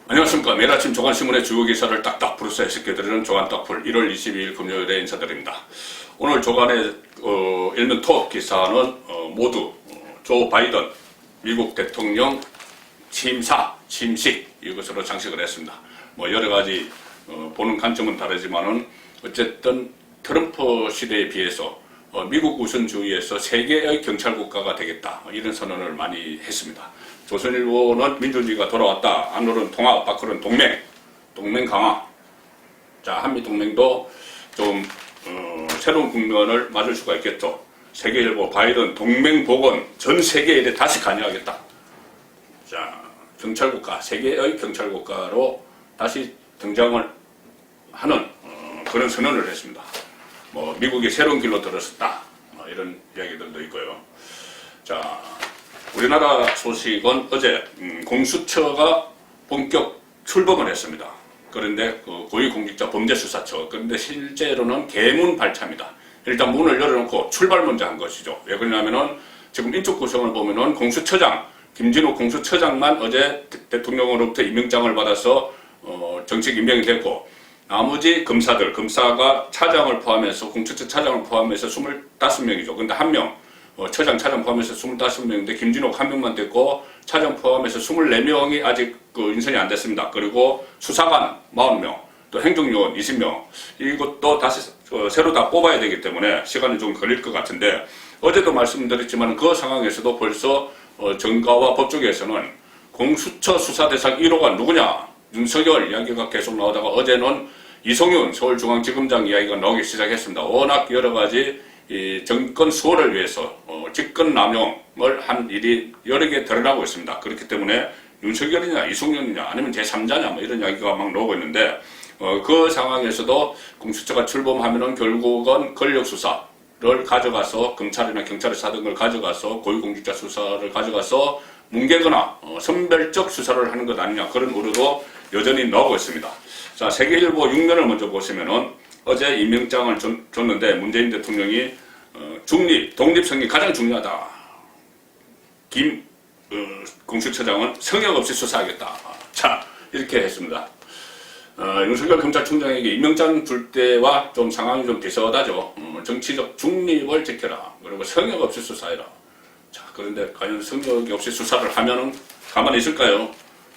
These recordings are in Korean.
안녕하십니까. 매일 아침 조간신문의 주요 기사를 딱딱 풀어서 해석해드리는 조간딱풀 1월 22일 금요일에 인사드립니다. 오늘 조간의 일면 톱 기사는 모두 조 바이든 미국 대통령 침식 이것으로 장식을 했습니다. 뭐 여러가지 보는 관점은 다르지만은 어쨌든 트럼프 시대에 비해서 미국 우선주의에서 세계의 경찰국가가 되겠다 이런 선언을 많이 했습니다. 조선일보는 민주주의가 돌아왔다. 안으로는 통합, 밖으로는 동맹 강화. 자, 한미동맹도 좀 새로운 국면을 맞을 수가 있겠죠. 세계일보 바이든 동맹 복원 전 세계에 다시 관여하겠다. 자, 경찰국가, 세계의 경찰국가로 다시 등장을 하는 그런 선언을 했습니다. 뭐 미국이 새로운 길로 들어섰다. 이런 이야기들도 있고요. 자, 우리나라 소식은 어제 공수처가 본격 출범을 했습니다. 그런데 고위공직자 범죄수사처, 그런데 실제로는 개문 발차입니다. 일단 문을 열어놓고 출발 먼저 한 것이죠. 왜 그러냐면은 지금 인적 구성을 보면은 공수처장 김진욱 공수처장만 어제 대통령으로부터 임명장을 받아서 정식 임명이 됐고, 나머지 검사가 차장을 포함해서 공수처 차장을 포함해서 25명이죠. 근데 한 명 차장 포함해서 25명인데 김진욱 한 명만 됐고 차장 포함해서 24명이 아직 인선이 안 됐습니다. 그리고 수사관 40명, 또 행정요원 20명, 이것도 다시 새로 다 뽑아야 되기 때문에 시간이 좀 걸릴 것 같은데, 어제도 말씀드렸지만 그 상황에서도 벌써 정가와 법조계에서는 공수처 수사 대상 1호가 누구냐, 윤석열 이야기가 계속 나오다가 어제는 이성윤 서울중앙지검장 이야기가 나오기 시작했습니다. 워낙 여러 가지 이 정권 수호를 위해서 직권 남용을 한 일이 여러 개 드러나고 있습니다. 그렇기 때문에 윤석열이냐 이성윤이냐 아니면 제3자냐 뭐 이런 이야기가 막 나오고 있는데, 그 상황에서도 공수처가 출범하면은 결국은 권력 수사를 가져가서 검찰이나 경찰이 사던 걸 가져가서 고위공직자 수사를 가져가서 뭉개거나 선별적 수사를 하는 것 아니냐, 그런 우려도 여전히 나오고 있습니다. 자, 세계일보 6면을 먼저 보시면은 어제 임명장을 줬는데 문재인 대통령이 독립성이 가장 중요하다. 김 공수처장은 성역 없이 수사하겠다. 자, 이렇게 했습니다. 윤석열 검찰총장에게 임명장 줄 때와 좀 상황이 좀 비슷하죠. 정치적 중립을 지켜라. 그리고 성역 없이 수사해라. 자, 그런데 과연 성역 없이 수사를 하면은 가만히 있을까요?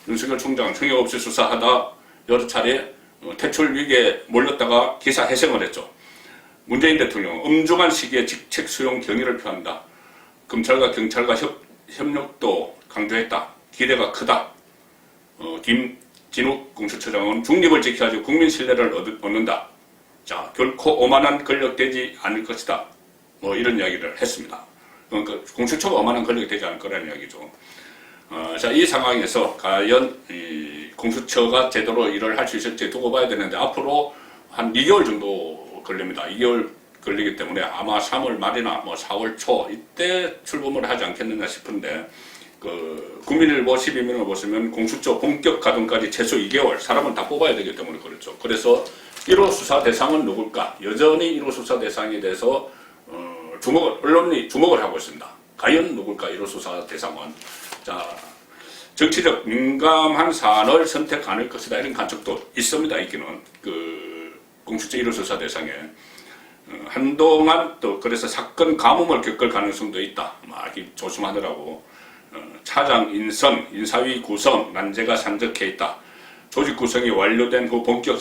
윤석열 총장 성역 없이 수사하다 여러 차례 퇴출 위기에 몰렸다가 기사 해생을 했죠. 문재인 대통령 엄중한 시기에 직책 수용 경의를 표한다. 검찰과 경찰과 협력도 강조했다. 기대가 크다. 김진욱 공수처장은 중립을 지켜야지 국민 신뢰를 얻는다. 자, 결코 오만한 권력 되지 않을 것이다. 뭐 이런 이야기를 했습니다. 그러니까 공수처가 오만한 권력이 되지 않을 거라는 이야기죠. 자, 이 상황에서 과연 공수처가 제대로 일을 할 수 있을지 두고 봐야 되는데, 앞으로 한 2개월 정도 걸립니다. 2개월 걸리기 때문에 아마 3월 말이나 뭐 4월 초 이때 출범을 하지 않겠느냐 싶은데, 국민일보 12면을 보시면 공수처 본격 가동까지 최소 2개월, 사람을 다 뽑아야 되기 때문에 그렇죠. 그래서 1호 수사 대상은 누굴까? 여전히 1호 수사 대상에 대해서 언론이 주목을 하고 있습니다. 과연 누굴까? 1호 수사 대상은. 자, 정치적 민감한 사안을 선택 안 할 것이다 이런 관측도 있습니다. 있기는 공수처 1호 수사 대상에 한동안 또 그래서 사건 가뭄을 겪을 가능성도 있다. 막 조심하더라고. 차장 인선, 인사위 구성 난제가 산적해 있다. 조직 구성이 완료된 후 본격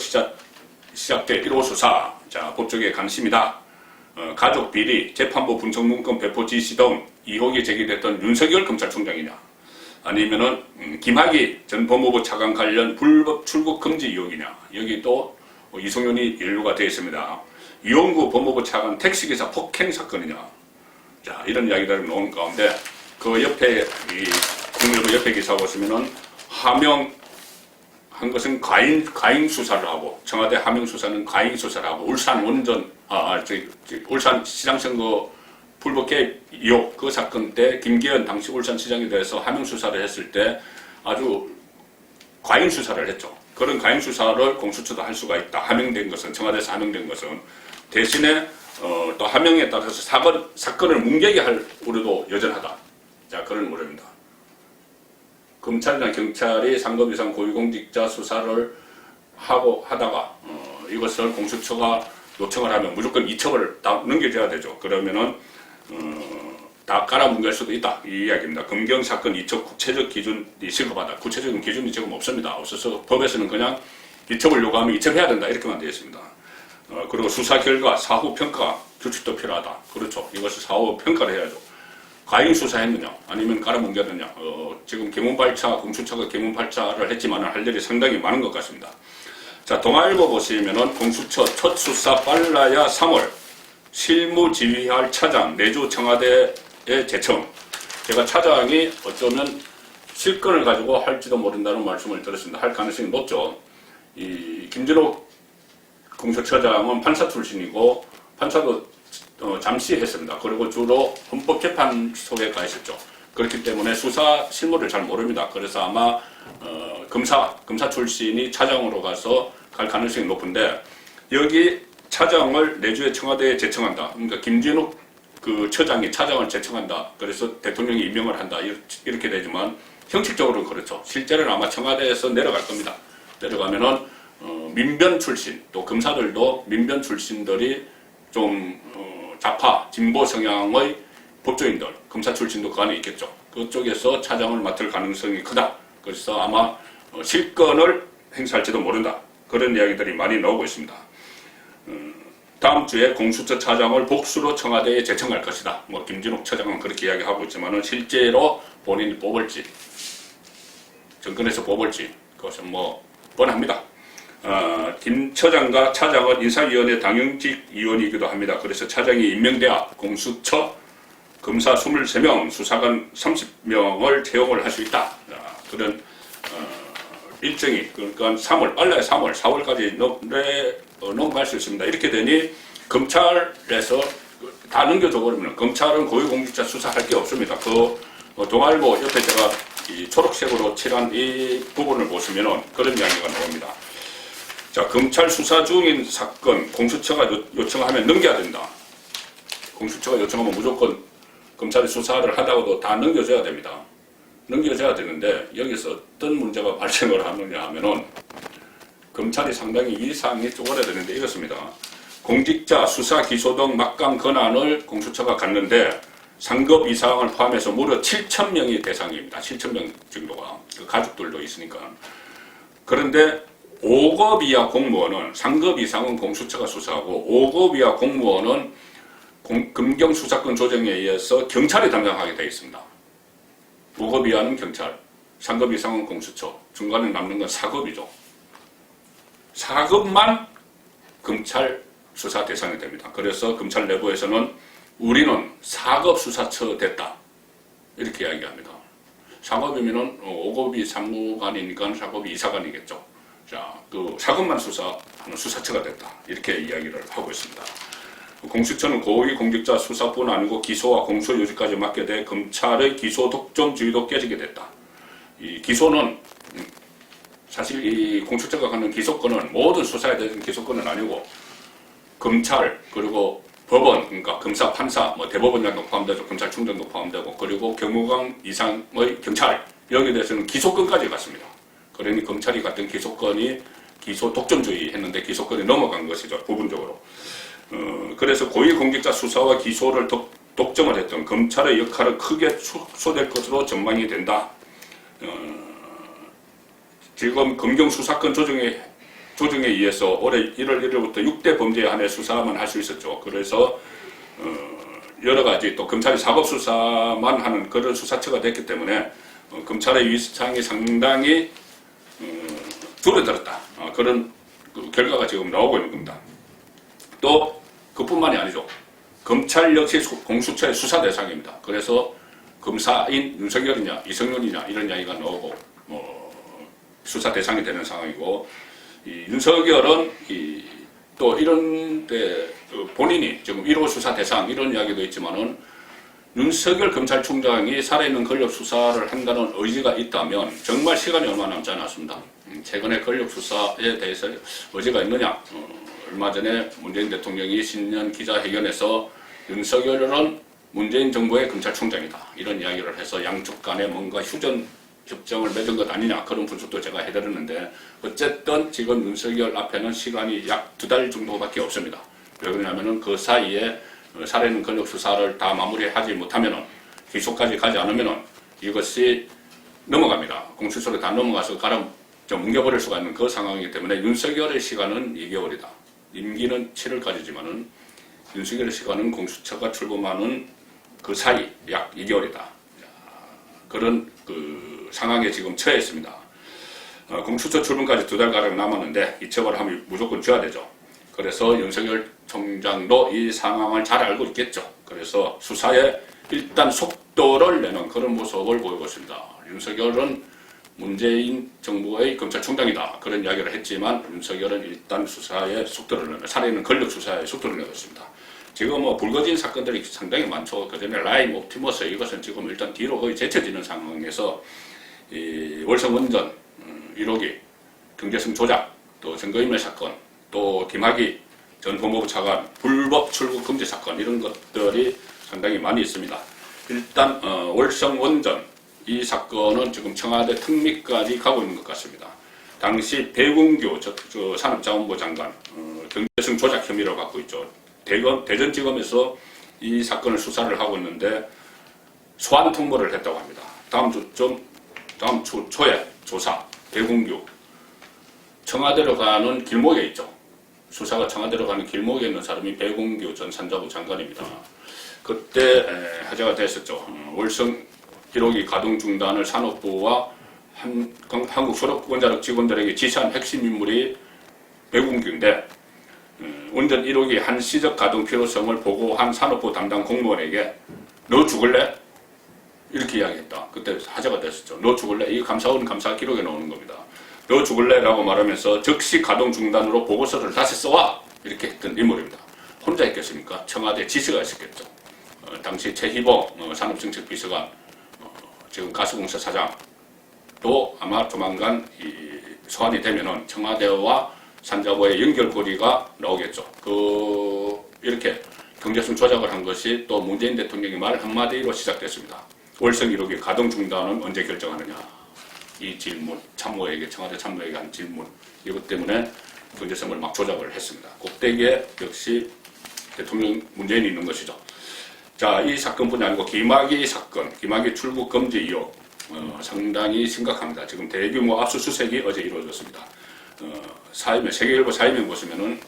시작될 1호 수사. 자, 법조계 관심이다. 가족 비리, 재판부 분석문건 배포 지시 등 의혹이 제기됐던 윤석열 검찰총장이냐, 아니면은 김학의 전 법무부 차관 관련 불법 출국 금지 의혹이냐, 여기 또 이성윤이 연루가 되어 있습니다. 이용구 법무부 차관 택시기사 폭행 사건이냐, 자, 이런 이야기들이 나오는 가운데 그 옆에 국민일보 옆에 기사 보시면은 하명한 것은 과잉 수사를 하고, 청와대 하명 수사는 과잉 수사를 하고, 울산 시장선거 불법 개입 의혹 그 사건 때 김기현 당시 울산시장에 대해서 하명 수사를 했을 때 아주 과잉 수사를 했죠. 그런 과잉 수사를 공수처도 할 수가 있다. 하명된 것은, 청와대에서 하명된 것은. 대신에 또 하명에 따라서 사건을 뭉개게 할 우려도 여전하다. 자, 그런 우려입니다. 검찰이나 경찰이 상급 이상 고위공직자 수사를 하다가 이것을 공수처가 요청을 하면 무조건 이첩을 다 넘겨줘야 되죠. 그러면은 다 깔아뭉갤 수도 있다 이 이야기입니다. 검경 사건 이첩 구체적 기준이 시급하다. 구체적인 기준이 지금 없습니다. 없어서 법에서는 그냥 이첩을 요구하면 이첩해야 된다 이렇게만 되어 있습니다. 그리고 수사 결과 사후 평가 규칙도 필요하다. 그렇죠. 이것을 사후 평가를 해야죠. 과잉 수사했느냐 아니면 깔아뭉개느냐. 지금 개문발차 공수처가 개문발차를 했지만 할 일이 상당히 많은 것 같습니다. 자, 동아일보 보시면은 공수처 첫 수사 빨라야 3월 실무 지휘할 차장 내주 청와대에 제청. 제가 차장이 어쩌면 실권을 가지고 할지도 모른다는 말씀을 들었습니다. 할 가능성이 높죠. 이 김진욱 공수처장은 판사 출신이고 판사도 잠시 했습니다. 그리고 주로 헌법재판소에 가 있었죠. 그렇기 때문에 수사 실무를 잘 모릅니다. 그래서 아마 검사 출신이 차장으로 가서 갈 가능성이 높은데 여기 차장을 내주에 청와대에 제청한다. 그러니까 김진욱 그 처장이 차장을 제청한다. 그래서 대통령이 임명을 한다. 이렇게 되지만 형식적으로는 그렇죠. 실제로는 아마 청와대에서 내려갈 겁니다. 내려가면은 민변 출신 또 검사들도 민변 출신들이 좀 좌파 진보 성향의 법조인들 검사 출신도 그 안에 있겠죠. 그쪽에서 차장을 맡을 가능성이 크다. 그래서 아마 실권을 행사할지도 모른다. 그런 이야기들이 많이 나오고 있습니다. 다음 주에 공수처 차장을 복수로 청와대에 제청할 것이다. 뭐 김진욱 처장은 그렇게 이야기하고 있지만은 실제로 본인이 뽑을지 정권에서 뽑을지 그것은 뭐 뻔합니다. 김 처장과 차장은 인사위원회 당연직 위원이기도 합니다. 그래서 차장이 임명돼야 공수처 검사 23명, 수사관 30명을 채용을 할 수 있다. 그런 일정이 그러니까 3월 빨라야 4월까지 넘어갈 수 있습니다. 이렇게 되니 검찰에서 다 넘겨줘 버리면 검찰은 고위공직자 수사할 게 없습니다. 그 동아일보 옆에 제가 이 초록색으로 칠한 이 부분을 보시면은 그런 이야기가 나옵니다. 자, 검찰 수사 중인 사건 공수처가 요청하면 넘겨야 된다. 공수처가 요청하면 무조건 검찰이 수사를 하다가도 다 넘겨줘야 됩니다. 넘겨줘야 되는데 여기서 어떤 문제가 발생을 하느냐 하면은 검찰이 상당히 이상이 쪼그라드는데 이렇습니다. 공직자 수사 기소 등 막강 권한을 공수처가 갖는데 상급 이상을 포함해서 무려 7,000명이 대상입니다. 7,000명 정도가 그 가족들도 있으니까. 그런데 5급 이하 공무원은 상급 이상은 공수처가 수사하고 5급 이하 공무원은 검경 수사권 조정에 의해서 경찰이 담당하게 되어 있습니다. 5급 이하는 경찰, 상급 이상은 공수처, 중간에 남는 건 4급이죠. 4급만 검찰 수사 대상이 됩니다. 그래서 검찰 내부에서는 우리는 4급 수사처 됐다. 이렇게 이야기합니다. 4급이면은 5급이 상무관이니까 4급이 이사관이겠죠. 자, 그 4급만 수사하는 수사처가 됐다. 이렇게 이야기를 하고 있습니다. 공수처는 고위공직자 수사뿐 아니고 기소와 공소 유지까지 맡게 돼 검찰의 기소 독점주의도 깨지게 됐다. 이 기소는 사실 이 공수처가 갖는 기소권은 모든 수사에 대한 기소권은 아니고 검찰 그리고 법원 그러니까 검사 판사 뭐 대법원장도 포함되고 검찰총장도 포함되고 그리고 경무관 이상의 경찰 여기에 대해서는 기소권까지 갔습니다. 그러니 검찰이 갖던 기소권이 기소 독점주의 했는데 기소권이 넘어간 것이죠. 부분적으로. 그래서 고위공직자 수사와 기소를 독점을 했던 검찰의 역할은 크게 축소될 것으로 전망이 된다. 지금 검경 수사권 조정에 의해서 올해 1월 1일부터 6대 범죄에 한해 수사만 할 수 있었죠. 그래서 여러 가지 또 검찰이 4급 수사만 하는 그런 수사처가 됐기 때문에 검찰의 위상이 상당히 줄어들었다. 그런 그 결과가 지금 나오고 있는 겁니다. 또 그뿐만이 아니죠. 검찰 역시 공수처의 수사 대상입니다. 그래서 검사인 윤석열이냐 이성윤이냐 이런 이야기가 나오고 수사 대상이 되는 상황이고 이 윤석열은 또 이런데 본인이 지금 1호 수사 대상 이런 이야기도 있지만은 윤석열 검찰총장이 살아있는 권력 수사를 한다는 의지가 있다면 정말 시간이 얼마 남지 않았습니다. 최근에 권력 수사에 대해서 의지가 있느냐? 얼마 전에 문재인 대통령이 신년 기자회견에서 윤석열은 문재인 정부의 검찰총장이다. 이런 이야기를 해서 양쪽 간에 뭔가 휴전 협정을 맺은 것 아니냐 그런 분석도 제가 해드렸는데 어쨌든 지금 윤석열 앞에는 시간이 약 2달 정도밖에 없습니다. 왜 그러냐면은 그 사이에 살해는 권력 수사를 다 마무리하지 못하면은 기소까지 가지 않으면은 이것이 넘어갑니다. 공수처로 다 넘어가서 뭉개버릴 수가 있는 그 상황이기 때문에 윤석열의 시간은 2개월이다. 임기는 7월까지지만은 윤석열의 시간은 공수처가 출범하는 그 사이 약 2개월이다. 그런 그 상황에 지금 처해 있습니다. 공수처 출범까지 2달가량 남았는데 이 처벌함이 무조건 줘야 되죠. 그래서 윤석열 총장도 이 상황을 잘 알고 있겠죠. 그래서 수사에 일단 속도를 내는 그런 모습을 보이고 있습니다. 윤석열은 문재인 정부의 검찰총장이다. 그런 이야기를 했지만 윤석열은 일단 수사에 속도를 내는, 살해는 권력 수사에 속도를 내고 있습니다. 지금 불거진 사건들이 상당히 많죠. 그 전에 라임 옵티머스 이것은 지금 일단 뒤로 거의 제쳐지는 상황에서 이 월성 원전 1호기 경제성 조작, 또 증거인멸 사건, 또 김학의 전 법무부 차관 불법 출국 금지 사건 이런 것들이 상당히 많이 있습니다. 일단 월성 원전 이 사건은 지금 청와대 특미까지 가고 있는 것 같습니다. 당시 배궁규 산업자원부 장관 경제성 조작 혐의를 받고 있죠. 대전지검에서 이 사건을 수사를 하고 있는데 소환 통보를 했다고 합니다. 다음 주 초에 조사 배궁규 청와대로 가는 길목에 있죠. 수사가 청와대로 가는 길목에 있는 사람이 배궁규 전 산자부 장관입니다. 그때 화제가 됐었죠. 월성 1호기 가동 중단을 산업부와 한국 졸업원자력 직원들에게 지시한 핵심 인물이 배궁규인데 원전 1호기 한시적 가동 필요성을 보고한 산업부 담당 공무원에게 너 죽을래? 이렇게 이야기했다. 그때 화제가 됐었죠. 너 죽을래? 이게 감사원 감사 기록에 나오는 겁니다. 너 죽을래? 라고 말하면서 즉시 가동 중단으로 보고서를 다시 써와! 이렇게 했던 인물입니다. 혼자 했겠습니까? 청와대 지시가 있었겠죠. 당시 최희봉 산업정책비서관 지금 가스공사 사장도 아마 조만간 소환이 되면은 청와대와 산자부의 연결고리가 나오겠죠. 이렇게 경제성 조작을 한 것이 또 문재인 대통령의 말 한마디로 시작됐습니다. 월성 1호기 가동 중단은 언제 결정하느냐. 이 질문, 청와대 참모에게 한 질문, 이것 때문에 경제성을 막 조작을 했습니다. 꼭대기에 역시 대통령 문재인이 있는 것이죠. 자, 이 사건뿐이 아니고 김학의 사건, 김학의 출국 금지 의혹 상당히 심각합니다. 지금 대규모 압수수색이 어제 이루어졌습니다. 세계일보 사회면 보시면은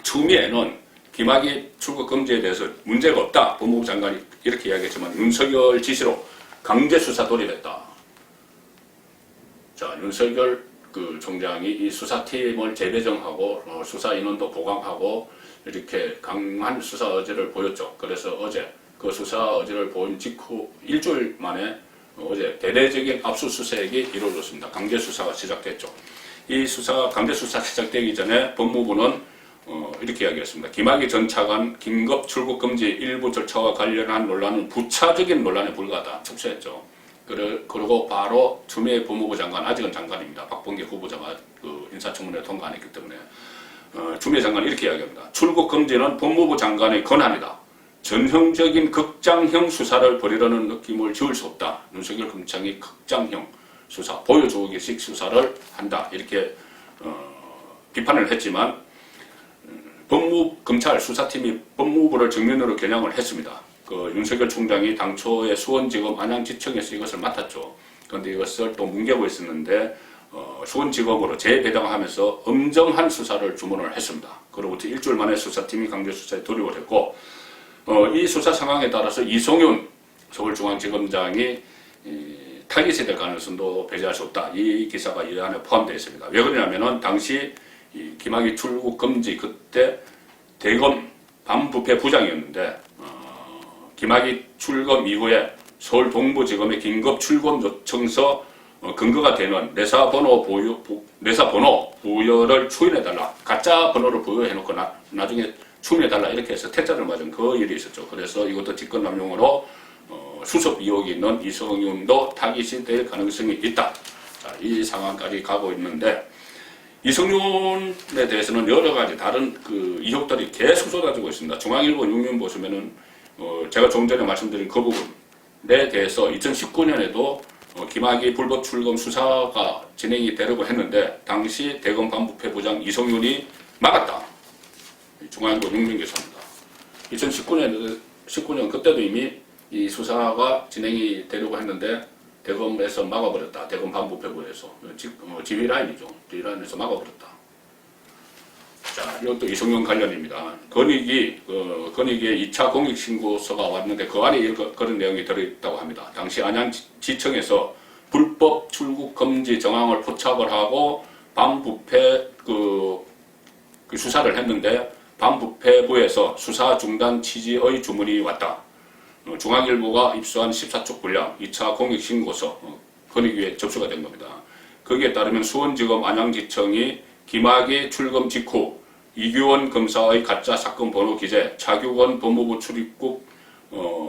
추미애는 김학의 출국 금지에 대해서 문제가 없다. 법무부 장관이 이렇게 이야기했지만 윤석열 지시로 강제 수사 돌입했다. 자, 윤석열 총장이 이 수사팀을 재배정하고 수사 인원도 보강하고 이렇게 강한 수사 의지를 보였죠. 그래서 어제 그 수사 의지를 보인 직후 일주일 만에 어제 대대적인 압수수색이 이루어졌습니다. 강제 수사가 시작됐죠. 이 강제 수사 시작되기 전에 법무부는 이렇게 이야기했습니다. 김학의 전 차관 긴급 출국 금지 일부 절차와 관련한 논란은 부차적인 논란에 불과하다. 축소했죠. 그리고 바로 추미애 법무부 장관, 아직은 장관입니다. 박범계 후보자가 인사청문회 통과 안 했기 때문에 추미애 장관이 이렇게 이야기합니다. 출국 금지는 법무부 장관의 권한이다. 전형적인 극장형 수사를 벌이려는 느낌을 지울 수 없다. 윤석열 검찰이 극장형 수사, 보여주기식 수사를 한다. 이렇게 비판을 했지만 검찰 수사팀이 법무부를 정면으로 겨냥을 했습니다. 윤석열 총장이 당초에 수원지검 안양지청에서 이것을 맡았죠. 그런데 이것을 또 뭉개고 있었는데 수원지검으로 재배당하면서 엄정한 수사를 주문을 했습니다. 그로부터 일주일 만에 수사팀이 강제 수사에 돌입을 했고 이 수사 상황에 따라서 이성윤 서울중앙지검장이 타깃이 될 가능성도 배제할 수 없다. 이 기사가 이 안에 포함되어 있습니다. 왜 그러냐면은 당시 김학의 출국 금지 그때 대검 반부패 부장이었는데 김학의 출검 이후에 서울 동부지검의 긴급 출검 요청서 근거가 되는 내사번호 부여를 추인해달라. 가짜 번호를 부여해놓고 나중에 추인해달라 이렇게 해서 퇴짜를 맞은 그 일이 있었죠. 그래서 이것도 직권남용으로 수습 의혹이 있는 이성윤도 타깃이 될 가능성이 있다. 자, 이 상황까지 가고 있는데 이성윤에 대해서는 여러 가지 다른 의혹들이 계속 쏟아지고 있습니다. 중앙일보 6면 보시면은 제가 좀 전에 말씀드린 그 부분에 대해서 2019년에도 김학의 불법 출금 수사가 진행이 되려고 했는데 당시 대검 반부패 부장 이성윤이 막았다. 중앙일보 육명기사입니다. 2019년 그때도 이미 이 수사가 진행이 되려고 했는데 대검에서 막아버렸다. 대검 반부패부에서 지휘라인이죠. 지휘라인에서 막아버렸다. 자, 이것도 이성윤 관련입니다. 건익의 2차 공익신고서가 왔는데 그 안에 그런 내용이 들어있다고 합니다. 당시 안양지청에서 불법 출국 금지 정황을 포착을 하고 반부패 그 수사를 했는데 반부패부에서 수사 중단 취지의 주문이 왔다. 중앙일보가 입수한 14쪽 분량 2차 공익신고서 건익위에 접수가 된 겁니다. 거기에 따르면 수원지검 안양지청이 김학의 출금 직후 이규원 검사의 가짜 사건 번호 기재, 차규건 법무부 출입국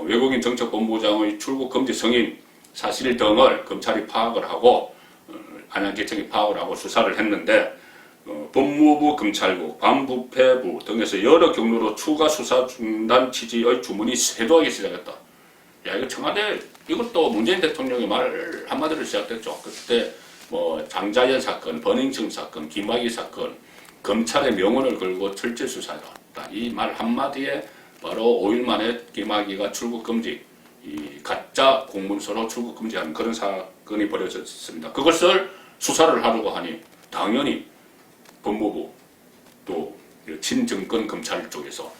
외국인 정책본부장의 출국 금지 승인 사실 등을 검찰이 파악을 하고 안양지청이 파악을 하고 수사를 했는데 법무부 검찰국, 반부패부 등에서 여러 경로로 추가 수사 중단 취지의 주문이 쇄도하기 시작했다. 야, 이거 청와대, 이것도 문재인 대통령의 말 한마디로 시작됐죠. 그때 뭐 장자연 사건, 버닝썬 사건, 김학의 사건, 검찰의 명언을 걸고 철저히 수사했다. 이 말 한마디에 바로 5일 만에 김학의가 출국 금지, 이 가짜 공문서로 출국 금지하는 그런 사건이 벌어졌습니다. 그것을 수사를 하려고 하니 당연히 법무부 또 친정권 검찰 쪽에서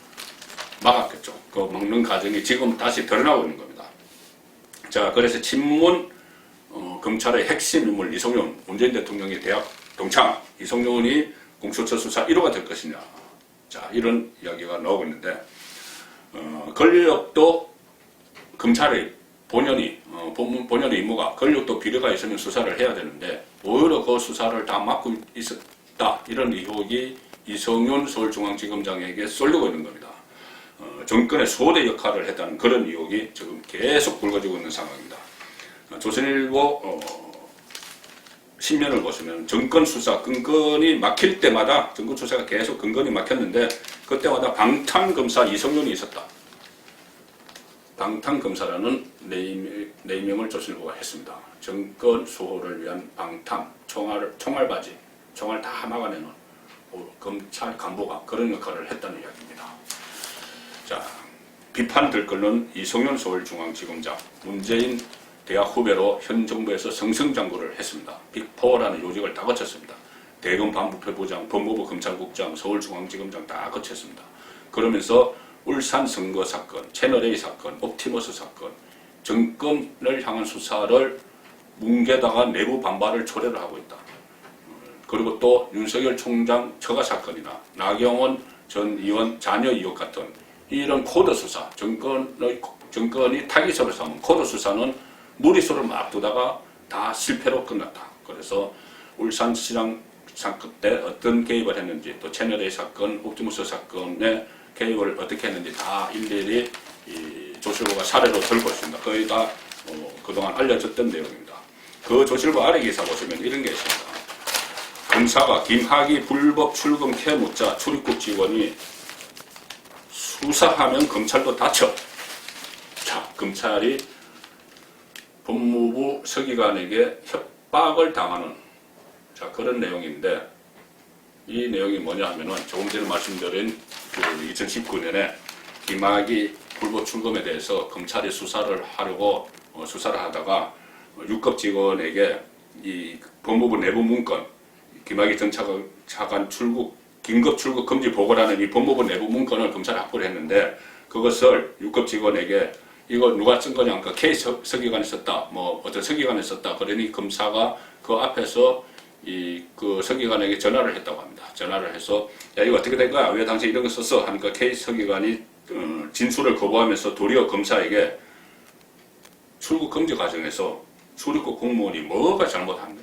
막았겠죠. 그 막는 과정이 지금 다시 드러나고 있는 겁니다. 자, 그래서 친문 검찰의 핵심 인물 이성윤, 문재인 대통령의 대학 동창 이성윤이 공수처 수사 1호가 될 것이냐. 자, 이런 이야기가 나오고 있는데 권력도 검찰의 본연의 임무가 권력도 비리가 있으면 수사를 해야 되는데 오히려 그 수사를 다 막고 있었다. 이런 의혹이 이성윤 서울중앙지검장에게 쏠리고 있는 겁니다. 정권의 소대 역할을 했다는 그런 의혹이 지금 계속 불거지고 있는 상황입니다. 조선일보 신면을 보시면 정권 수사 근건이 막힐 때마다 정권 수사가 계속 근건이 막혔는데 그때마다 방탄검사 이성윤이 있었다. 방탄검사라는 네이밍을 조선일보가 했습니다. 정권 수호를 위한 방탄, 총알바지, 총알 다 막아내는 검찰 간부가 그런 역할을 했다는 이야기입니다. 자, 비판 들끓는 이성윤 서울중앙지검장, 문재인 대학 후배로 현 정부에서 승승장구를 했습니다. 빅4라는 요직을 다 거쳤습니다. 대검 반부패부장, 법무부 검찰국장, 서울중앙지검장 다 거쳤습니다. 그러면서 울산 선거 사건, 채널A 사건, 옵티머스 사건, 정권을 향한 수사를 뭉개다가 내부 반발을 초래를 하고 있다. 그리고 또 윤석열 총장 처가 사건이나 나경원 전 의원 자녀 의혹 같은 이런 코드 수사, 정권이 타깃으로 삼은 코드 수사는 무리수를 막 두다가 다 실패로 끝났다. 그래서 울산시장 사건 때 어떤 개입을 했는지 또 채널A 사건, 옵티머스 사건에 개입을 어떻게 했는지 다 일일이 조실부가 사례로 들고 있습니다. 거의 다 그동안 알려졌던 내용입니다. 그 조실부 아래 기사 보시면 이런 게 있습니다. 검사가 김학의 불법 출금 캐묻자 출입국 직원이 수사하면 검찰도 다쳐. 자, 검찰이 법무부 서기관에게 협박을 당하는 그런 내용인데 이 내용이 뭐냐 하면은 조금 전에 말씀드린 2019년에 김학의 불법 출금에 대해서 검찰이 수사를 하려고 수사를 하다가 6급 직원에게 이 법무부 내부 문건 김학의 전 차관 긴급 출국 금지 보고라는 이 법무부 내부 문건을 검찰이 확보를 했는데 그것을 6급 직원에게 이거 누가 쓴 거냐 하니까 K 서기관이 썼다, 뭐 어떤 서기관이 썼다. 그러니 검사가 그 앞에서 그 서기관에게 전화를 했다고 합니다. 전화를 해서 야 이거 어떻게 된 거야? 왜 당시 이런 거 썼어? 하니까 K 서기관이 진술을 거부하면서 도리어 검사에게 출국 금지 과정에서 출입국 공무원이 뭐가 잘못한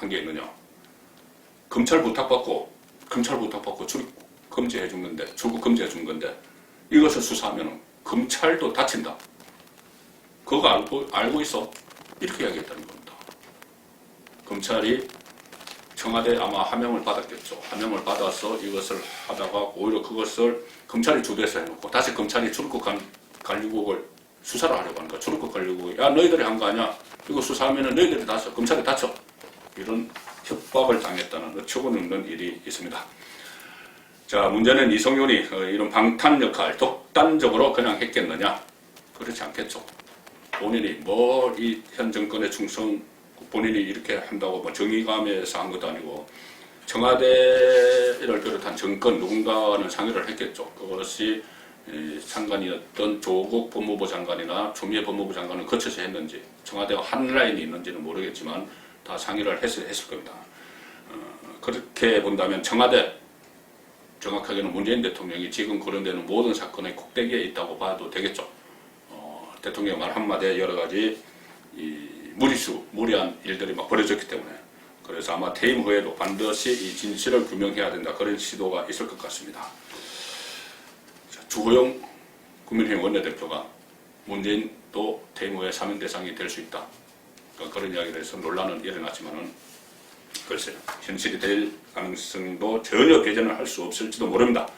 게 있느냐? 검찰 부탁받고 출입국 금지해 준 건데, 출국 금지해 준 건데 이것을 수사하면 검찰도 다친다. 그거 알고 있어? 이렇게 이야기했다는 겁니다. 검찰이 청와대 아마 하명을 받았겠죠. 하명을 받아서 이것을 하다가 오히려 그것을 검찰이 주도해서 해놓고 다시 검찰이 출입국 관리국을 수사를 하려고 하는 거야. 주르륵 걸리고, 야, 너희들이 한 거 아니야? 이거 수사하면은 너희들이 다쳐. 검찰이 다쳐. 이런 협박을 당했다는 어처구니없는 일이 있습니다. 자, 문제는 이성윤이 이런 방탄 역할 독단적으로 그냥 했겠느냐? 그렇지 않겠죠. 본인이 뭐 이 현 정권의 충성, 본인이 이렇게 한다고 뭐 정의감에서 한 것도 아니고 청와대를 비롯한 정권 누군가는 상의를 했겠죠. 그것이 장관이었던 조국 법무부 장관이나 추미애 법무부 장관은 거쳐서 했는지 청와대와 한 라인이 있는지는 모르겠지만 다 상의를 했을 겁니다. 그렇게 본다면 청와대, 정확하게는 문재인 대통령이 지금 거론되는 모든 사건의 꼭대기에 있다고 봐도 되겠죠. 대통령 말 한마디에 여러 가지 무리한 일들이 막 벌어졌기 때문에, 그래서 아마 퇴임 후에도 반드시 이 진실을 규명해야 된다, 그런 시도가 있을 것 같습니다. 주호영 국민의힘 원내대표가 문재인도 퇴임 후에 사면 대상이 될 수 있다, 그런 이야기를 해서 논란은 일어났지만은 글쎄요, 현실이 될 가능성도 전혀 배제는 할 수 없을지도 모릅니다.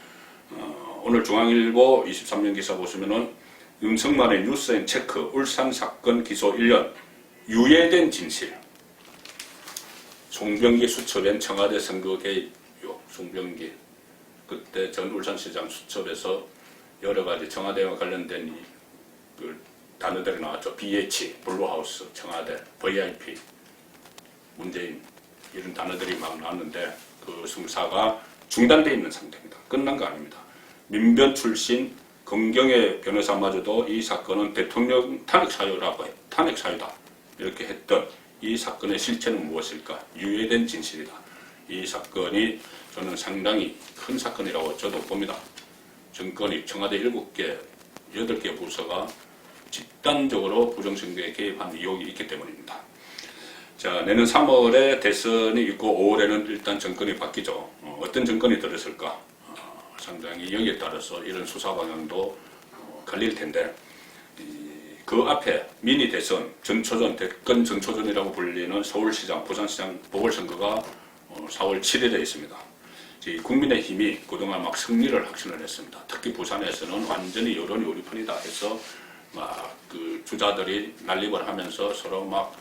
오늘 중앙일보 23면 기사 보시면은 윤석만의 뉴스앤체크 울산 사건 기소 1년 유예된 진실, 송병기 수첩엔 청와대 선거 개입 의혹. 송병기 그때 전 울산시장 수첩에서 여러 가지 청와대와 관련된 그 단어들이 나왔죠. BH, 블루하우스, 청와대, VIP, 문재인, 이런 단어들이 막 나왔는데 그 수사가 중단되어 있는 상태입니다. 끝난 거 아닙니다. 민변 출신 검경의 변호사마저도 이 사건은 대통령 탄핵 사유라고 해, 탄핵 사유다 이렇게 했던 이 사건의 실체는 무엇일까? 유예된 진실이다. 이 사건이 저는 상당히 큰 사건이라고 저도 봅니다. 정권이 청와대 7개, 8개 부서가 집단적으로 부정선거에 개입한 의혹이 있기 때문입니다. 자, 내년 3월에 대선이 있고 5월에는 일단 정권이 바뀌죠. 어떤 정권이 들었을까? 상당히 여기에 따라서 이런 수사 방향도 갈릴 텐데, 그 앞에 미니 대선, 전초전, 대권 전초전이라고 불리는 서울시장, 부산시장 보궐선거가 4월 7일에 있습니다. 국민의힘이 그동안 막 승리를 확신을 했습니다. 특히 부산에서는 완전히 여론이 우리 편이다 해서 막 그 주자들이 난립을 하면서 서로 막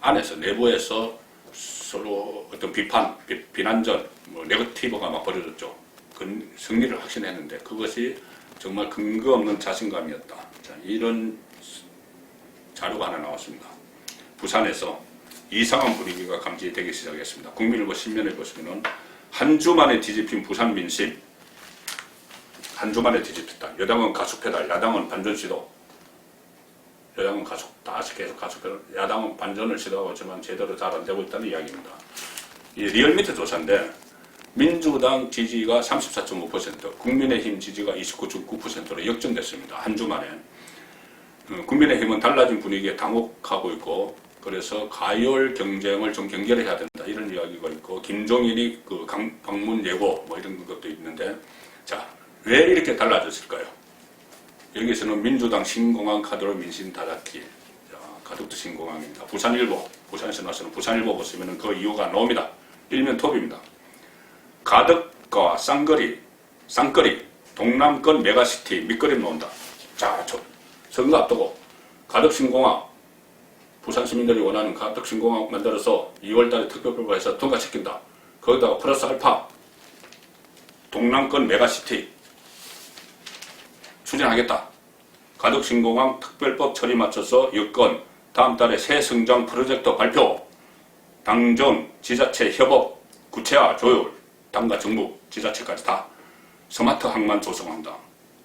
안에서, 내부에서 서로 어떤 비난전, 네거티브가 막 벌어졌죠. 그 승리를 확신했는데 그것이 정말 근거 없는 자신감이었다. 자, 이런 자료가 하나 나왔습니다. 부산에서 이상한 분위기가 감지되기 시작했습니다. 국민일보 신문에 보시면은 한 주 만에 뒤집힌 부산 민심, 한 주 만에 뒤집혔다. 여당은 가속페달, 야당은 반전 시도. 여당은 계속 가속페달, 야당은 반전을 시도하고 있지만 제대로 잘 안 되고 있다는 이야기입니다. 이 리얼미터 조사인데 민주당 지지가 34.5%, 국민의힘 지지가 29.9%로 역전됐습니다. 한 주 만에. 국민의힘은 달라진 분위기에 당혹하고 있고, 그래서 가열 경쟁을 좀 경계해야 된다, 이런 이야기가 있고, 김종인이 그 방문 예고 이런 것도 있는데, 자, 왜 이렇게 달라졌을까요? 여기서는 민주당 신공항 카드로 민심 다잡기. 자, 가덕도 신공항입니다. 부산일보, 부산에서 나서는 부산일보 보시면 그 이유가 나옵니다. 일면 톱입니다. 가덕과 쌍거리, 동남권 메가시티 밑거림 나온다. 자, 선거 앞두고 가덕 신공항, 부산 시민들이 원하는 가덕 신공항 만들어서 2월달에 특별법에서 통과시킨다. 거기다가 플러스 알파, 동남권 메가시티 추진하겠다. 가덕 신공항 특별법 처리 맞춰서 여건 다음 달에 새 성장 프로젝트 발표, 당정, 지자체 협업, 구체화, 조율, 당과 정부, 지자체까지 다 스마트 항만 조성한다.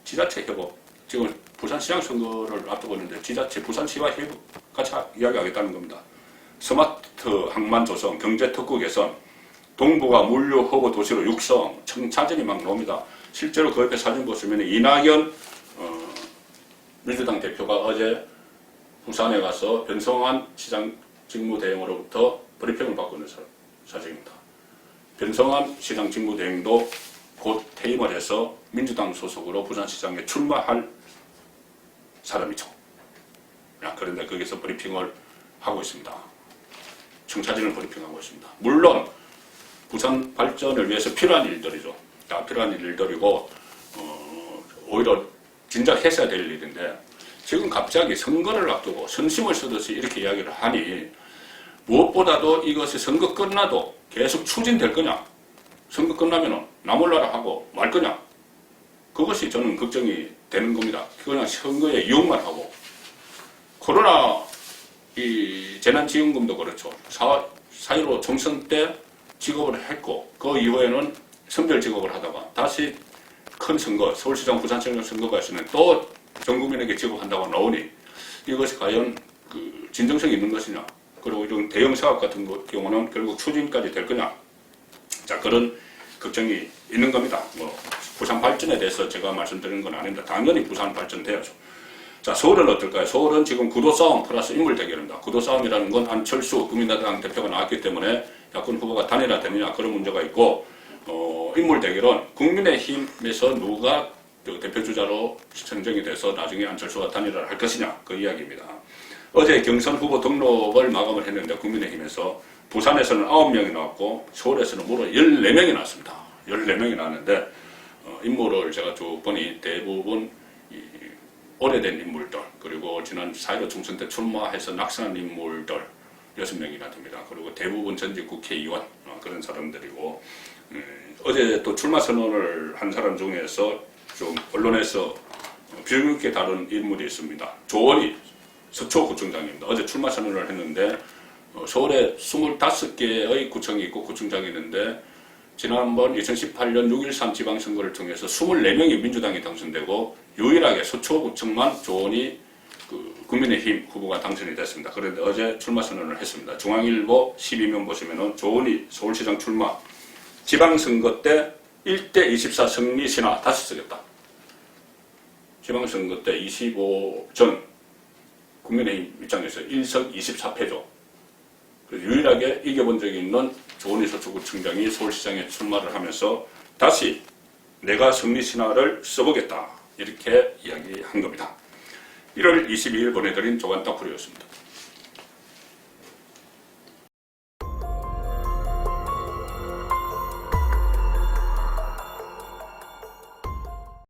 지자체 협업, 지금 부산시장 선거를 앞두고 있는데 지자체, 부산시와 협업 같이 이야기하겠다는 겁니다. 스마트 항만 조성, 경제특구 개선, 동부가 물류 허브 도시로 육성, 청차전이 막 나옵니다. 실제로 그 옆에 사진 보시면 이낙연 민주당 대표가 어제 부산에 가서 변성환 시장 직무대행으로부터 브리핑을 받고 있는 사진입니다. 변성환 시장 직무대행도 곧 퇴임을 해서 민주당 소속으로 부산시장에 출마할 사람이죠. 그런데 거기서 브리핑을 하고 있습니다. 청차진을 브리핑하고 있습니다. 물론 부산 발전을 위해서 필요한 일들이죠. 다 필요한 일들이고 오히려 진작 했어야 될 일인데 지금 갑자기 선거를 앞두고 선심을 쓰듯이 이렇게 이야기를 하니 무엇보다도 이것이 선거 끝나도 계속 추진될 거냐, 선거 끝나면 나 몰라라 하고 말 거냐, 그것이 저는 걱정이 되는 겁니다. 그냥 선거에 이용만 하고, 코로나 이 재난지원금도 그렇죠. 4.15 총선 때 지급을 했고 그 이후에는 선별 지급을 하다가 다시 큰 선거, 서울시장, 부산시장 선거가 있으면 또 전 국민에게 지급한다고 나오니 이것이 과연 그 진정성이 있는 것이냐, 그리고 이런 대형 사업 같은 경우는 결국 추진까지 될 거냐, 자, 그런 걱정이 있는 겁니다. 뭐 부산 발전에 대해서 제가 말씀드리는 건 아닙니다. 당연히 부산 발전돼야죠. 자, 서울은 어떨까요? 서울은 지금 구도 싸움 플러스 인물 대결입니다. 구도 싸움이라는 건 안철수 국민의당 대표가 나왔기 때문에 야권 후보가 단일화되느냐, 그런 문제가 있고, 인물 대결은 국민의힘에서 누가 대표주자로 선정이 돼서 나중에 안철수가 단일화를 할 것이냐, 그 이야기입니다. 어제 경선 후보 등록을 마감을 했는데 국민의힘에서 부산에서는 9명이 나왔고 서울에서는 무려 14명이 나왔습니다. 14명이 나왔는데 인물을 제가 쭉 보니 대부분 오래된 인물들, 그리고 지난 4.15 총선 때 출마해서 낙선한 인물들 6명이나 됩니다. 그리고 대부분 전직 국회의원, 그런 사람들이고, 어제 또 출마 선언을 한 사람 중에서 좀 언론에서 비중있게 다룬 인물이 있습니다. 조원희 서초구청장입니다. 어제 출마 선언을 했는데 서울에 25개의 구청이 있고 구청장이 있는데 지난번 2018년 6.13 지방선거를 통해서 24명의 민주당이 당선되고 유일하게 서초구청만 조원희 국민의힘 후보가 당선이 됐습니다. 그런데 어제 출마 선언을 했습니다. 중앙일보 12면 보시면은 조원희 서울시장 출마, 지방선거 때 1대 24 승리 신화 다시 쓰겠다. 지방선거 때 25전 국민의힘 입장에서 1석 24패죠. 유일하게 이겨본 적이 있는 조원희 서초구청장이 서울시장에 출마를 하면서 다시 내가 승리 신화를 써보겠다, 이렇게 이야기한 겁니다. 1월 22일 보내드린 조간따풀이었습니다.